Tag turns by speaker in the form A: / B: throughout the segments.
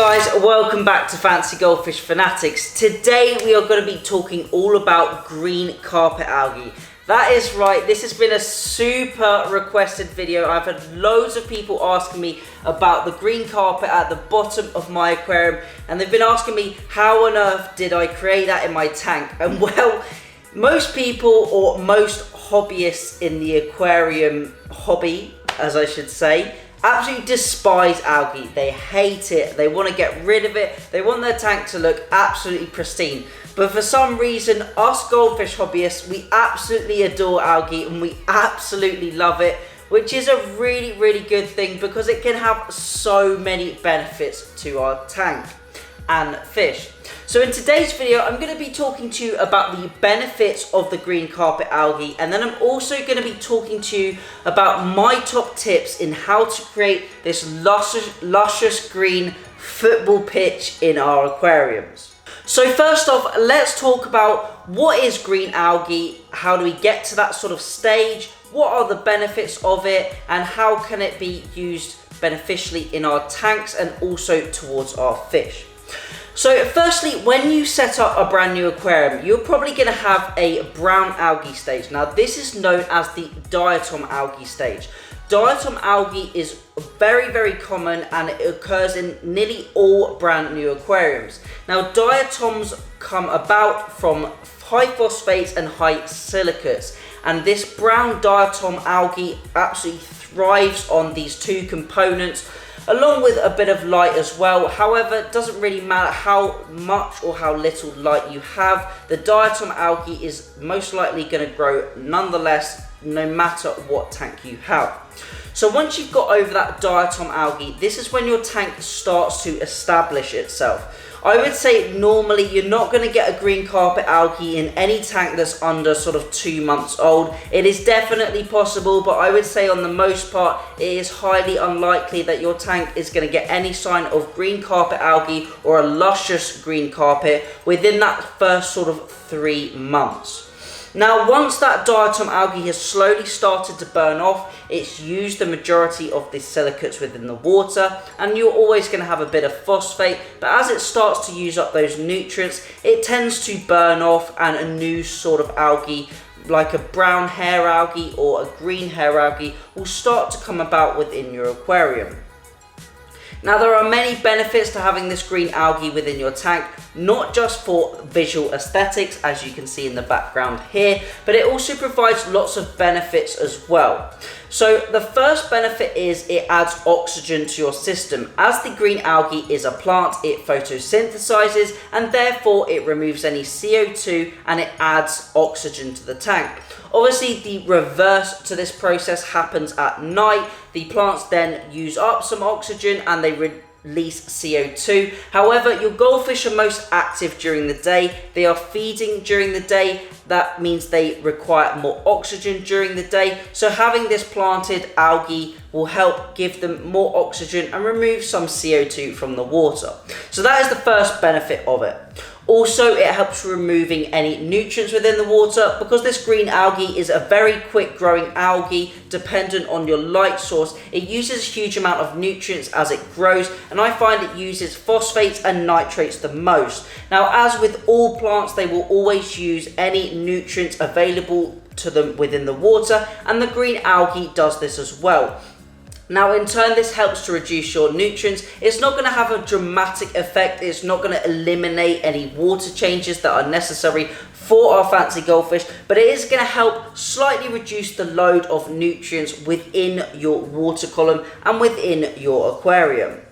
A: guys, welcome back to Fancy Goldfish Fanatics. Today we are going to be talking all about green carpet algae. That is right, this has been a super requested video. I've had loads of people asking me about the green carpet at the bottom of my aquarium, and they've been asking me how on earth did I create that in my tank. And well, most people, or most hobbyists in the aquarium hobby, as I should say, absolutely despise algae. They hate it, they want to get rid of it, they want their tank to look absolutely pristine. But for some reason, us goldfish hobbyists, we absolutely adore algae and we absolutely love it, which is a really good thing because it can have so many benefits to our tank and fish. So in today's video, I'm going to be talking to you about the benefits of the green carpet algae, and then I'm also going to be talking to you about my top tips in how to create this luscious green football pitch in our aquariums. So first off, let's talk about what is green algae, how do we get to that sort of stage, what are the benefits of it, and how can it be used beneficially in our tanks and also towards our fish. So firstly, when you set up a brand new aquarium, you're probably going to have a brown algae stage. Now this is known as the diatom algae stage. Diatom algae is very common and it occurs in nearly all brand new aquariums. Now diatoms come about from high phosphates and high silicates, and this brown diatom algae absolutely thrives on these two components, along with a bit of light as well. However, it doesn't really matter how much or how little light you have, the diatom algae is most likely going to grow nonetheless, no matter what tank you have. So once you've got over that diatom algae, this is when your tank starts to establish itself. I would say normally you're not going to get a green carpet algae in any tank that's under sort of 2 months old. It is definitely possible, but I would say on the most part it is highly unlikely that your tank is going to get any sign of green carpet algae or a luscious green carpet within that first sort of 3 months. Now once that diatom algae has slowly started to burn off, it's used the majority of the silicates within the water, and you're always going to have a bit of phosphate, but as it starts to use up those nutrients, it tends to burn off and a new sort of algae, like a brown hair algae or a green hair algae, will start to come about within your aquarium. Now there are many benefits to having this green algae within your tank, not just for visual aesthetics as you can see in the background here, but it also provides lots of benefits as well. So the first benefit is it adds oxygen to your system. As the green algae is a plant, it photosynthesizes and therefore it removes any CO2 and it adds oxygen to the tank. Obviously the reverse to this process happens at night. The plants then use up some oxygen and they release CO2. However, your goldfish are most active during the day. They are feeding during the day. That means they require more oxygen during the day. So having this planted algae will help give them more oxygen and remove some CO2 from the water. So that is the first benefit of it. Also, it helps removing any nutrients within the water because this green algae is a very quick growing algae dependent on your light source. It uses a huge amount of nutrients as it grows, and I find it uses phosphates and nitrates the most. Now, as with all plants, they will always use any nutrients available to them within the water, and the green algae does this as well. Now in turn, this helps to reduce your nutrients. It's not going to have a dramatic effect. It's not going to eliminate any water changes that are necessary for our fancy goldfish, but it is going to help slightly reduce the load of nutrients within your water column and within your aquarium.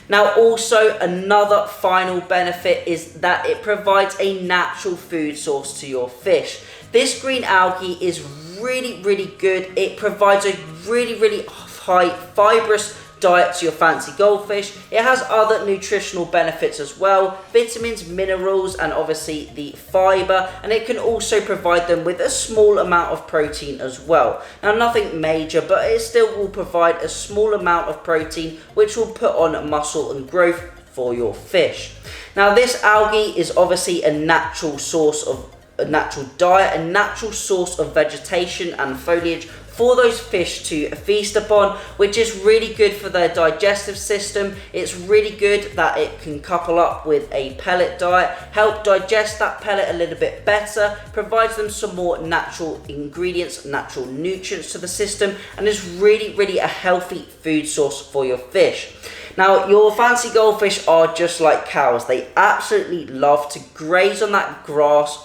A: Now also another final benefit is that it provides a natural food source to your fish. This green algae is really good. It provides a really high fibrous diet to your fancy goldfish. It has other nutritional benefits as well, vitamins, minerals, and obviously the fiber, and it can also provide them with a small amount of protein as well. Now nothing major, but it still will provide a small amount of protein which will put on muscle and growth for your fish. Now this algae is obviously a natural source of a natural diet, a natural source of vegetation and foliage for those fish to feast upon, which is really good for their digestive system. It's really good that it can couple up with a pellet diet, help digest that pellet a little bit better, provides them some more natural ingredients, natural nutrients to the system, and is really a healthy food source for your fish. Now, your fancy goldfish are just like cows. They absolutely love to graze on that grass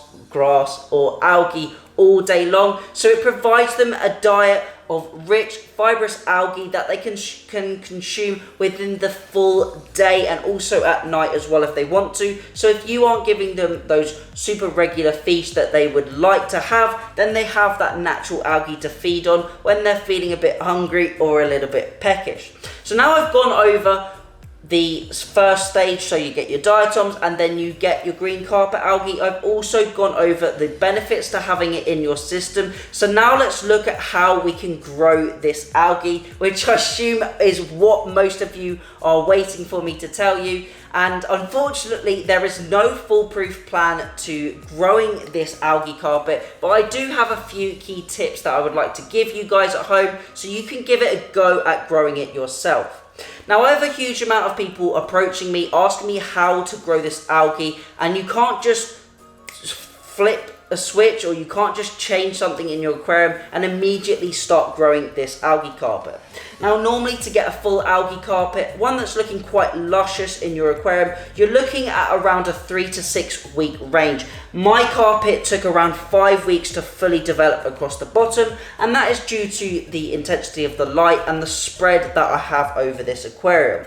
A: or algae all day long. So it provides them a diet of rich, fibrous algae that they can consume within the full day and also at night as well if they want to. So if you aren't giving them those super regular feasts that they would like to have, then they have that natural algae to feed on when they're feeling a bit hungry or a little bit peckish. So now I've gone over the first stage, so you get your diatoms and then you get your green carpet algae. I've also gone over the benefits to having it in your system. So now let's look at how we can grow this algae, which I assume is what most of you are waiting for me to tell you. And unfortunately, there is no foolproof plan to growing this algae carpet, but I do have a few key tips that I would like to give you guys at home so you can give it a go at growing it yourself. Now, I have a huge amount of people approaching me, asking me how to grow this algae, and you can't just flip a switch or you can't just change something in your aquarium and immediately start growing this algae carpet. Now, normally to get a full algae carpet, one that's looking quite luscious in your aquarium, you're looking at around a 3 to 6 week range. My carpet took around 5 weeks to fully develop across the bottom, and that is due to the intensity of the light and the spread that I have over this aquarium.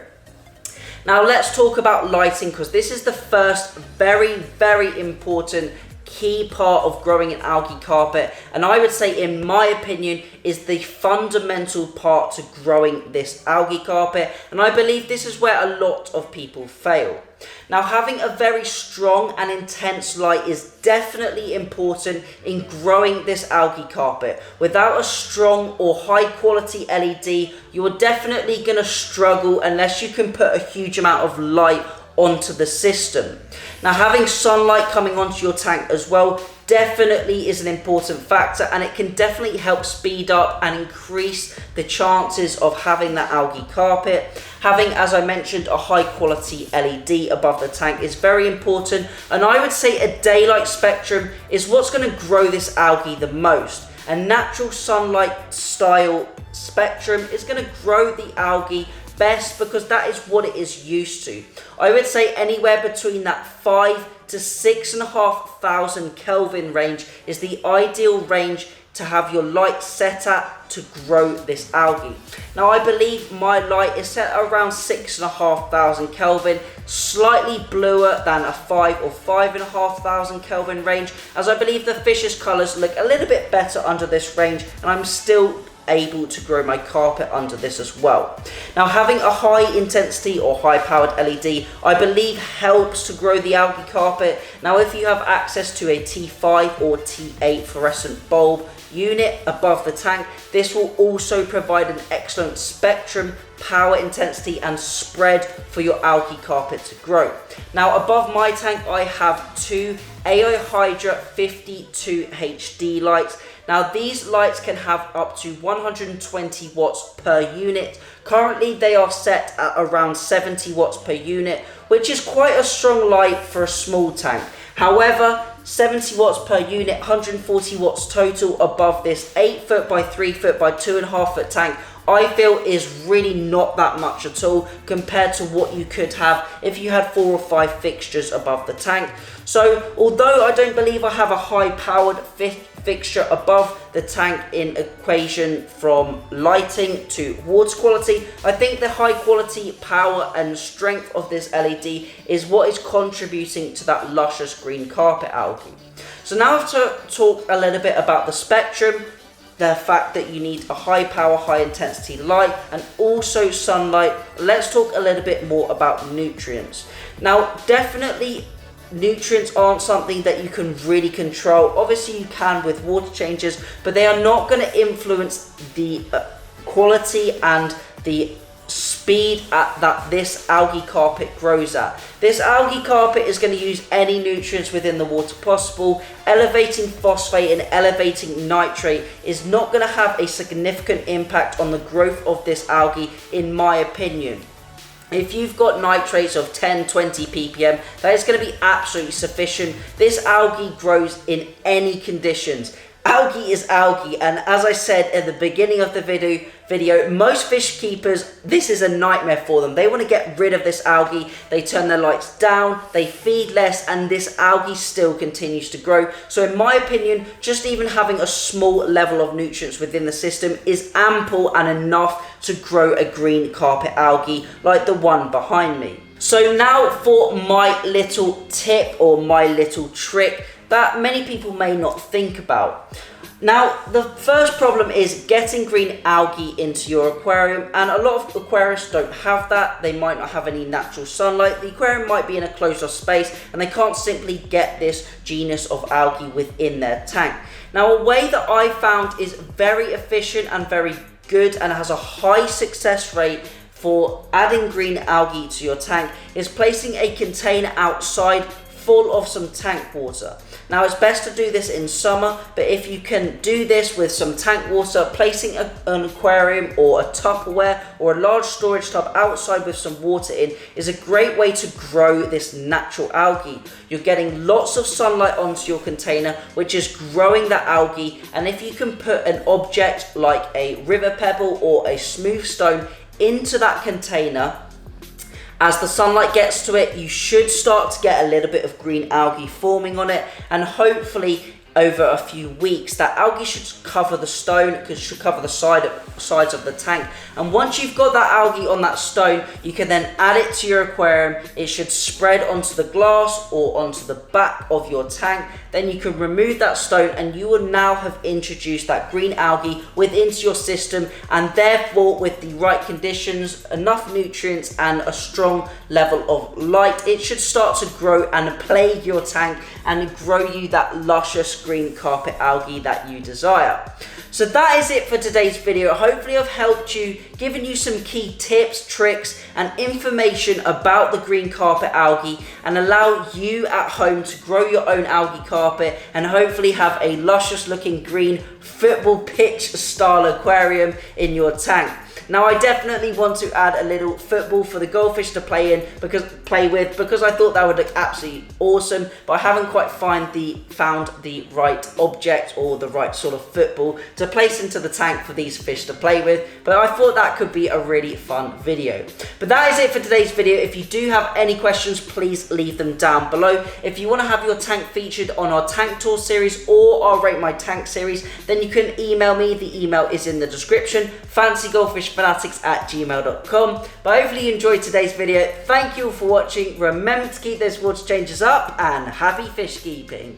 A: Now let's talk about lighting, because this is the first very important key part of growing an algae carpet, and I would say, in my opinion, is the fundamental part to growing this algae carpet, and I believe this is where a lot of people fail. Now, having a very strong and intense light is definitely important in growing this algae carpet. Without a strong or high quality LED, you're definitely going to struggle unless you can put a huge amount of light onto the system. Now, having sunlight coming onto your tank as well definitely is an important factor, and it can definitely help speed up and increase the chances of having that algae carpet. Having, as I mentioned, a high quality LED above the tank is very important, and I would say a daylight spectrum is what's going to grow this algae the most. A natural sunlight style spectrum is going to grow the algae best because that is what it is used to. I would say anywhere between that 5 to 6,500 Kelvin range is the ideal range to have your light set at to grow this algae. Now, I believe my light is set at around 6,500 Kelvin, slightly bluer than a 5 or 5,500 Kelvin range, as I believe the fish's colours look a little bit better under this range, and I'm still able to grow my carpet under this as well. Now, having a high intensity or high powered LED, I believe, helps to grow the algae carpet. Now, if you have access to a T5 or T8 fluorescent bulb unit above the tank, this will also provide an excellent spectrum, power, intensity and spread for your algae carpet to grow. Now, above my tank, I have two AI Hydra 52 HD lights. Now, these lights can have up to 120 watts per unit. Currently, they are set at around 70 watts per unit, which is quite a strong light for a small tank. However, 70 watts per unit, 140 watts total above this 8 foot by 3 foot by 2.5 foot tank, I feel is really not that much at all compared to what you could have if you had 4 or 5 fixtures above the tank. So although I don't believe I have a high powered fixture above the tank in equation from lighting to water quality, I think the high quality power and strength of this LED is what is contributing to that luscious green carpet algae. So now I have to talk a little bit about the spectrum, the fact that you need a high power, high intensity light and also sunlight. Let's talk a little bit more about nutrients. Now, definitely nutrients aren't something that you can really control. Obviously you can with water changes, but they are not going to influence the quality and the speed that this algae carpet grows at. This algae carpet is going to use any nutrients within the water possible. Elevating phosphate and elevating nitrate is not going to have a significant impact on the growth of this algae, in my opinion. If you've got nitrates of 10, 20 ppm, that is going to be absolutely sufficient. This algae grows in any conditions. Algae is algae, and as I said at the beginning of the video, most fish keepers, this is a nightmare for them. They want to get rid of this algae. They turn their lights down, they feed less, and this algae still continues to grow. So in my opinion, just even having a small level of nutrients within the system is ample and enough to grow a green carpet algae like the one behind me. So now for my little tip or my little trick that many people may not think about. Now, the first problem is getting green algae into your aquarium, and a lot of aquariums don't have that. They might not have any natural sunlight. The aquarium might be in a closed off space and they can't simply get this genus of algae within their tank. Now, a way that I found is very efficient and very good and has a high success rate for adding green algae to your tank is placing a container outside full of some tank water. Now, it's best to do this in summer, but if you can do this with some tank water, placing an aquarium or a Tupperware or a large storage tub outside with some water in is a great way to grow this natural algae. You're getting lots of sunlight onto your container, which is growing that algae, and if you can put an object like a river pebble or a smooth stone into that container, as the sunlight gets to it, you should start to get a little bit of green algae forming on it, and hopefully over a few weeks that algae should cover the stone, because it should cover the sides of the tank. And once you've got that algae on that stone, you can then add it to your aquarium. It should spread onto the glass or onto the back of your tank. Then you can remove that stone and you will now have introduced that green algae within your system, and therefore with the right conditions, enough nutrients and a strong level of light, it should start to grow and plague your tank and grow you that luscious green carpet algae that you desire. So that is it for today's video. Hopefully I've helped you, given you some key tips, tricks and information about the green carpet algae, and allow you at home to grow your own algae carpet and hopefully have a luscious looking green football pitch style aquarium in your tank. Now, I definitely want to add a little football for the goldfish to play with because I thought that would look absolutely awesome, but I haven't quite found the right object or the right sort of football to place into the tank for these fish to play with, but I thought that could be a really fun video. But that is it for today's video. If you do have any questions, please leave them down below. If you want to have your tank featured on our tank tour series or our Rate My Tank series, then you can email me. The email is in the description, fancygoldfishfanatics@gmail.com. But hopefully you enjoyed today's video. Thank you all for watching. Remember to keep those water changes up and happy fish keeping.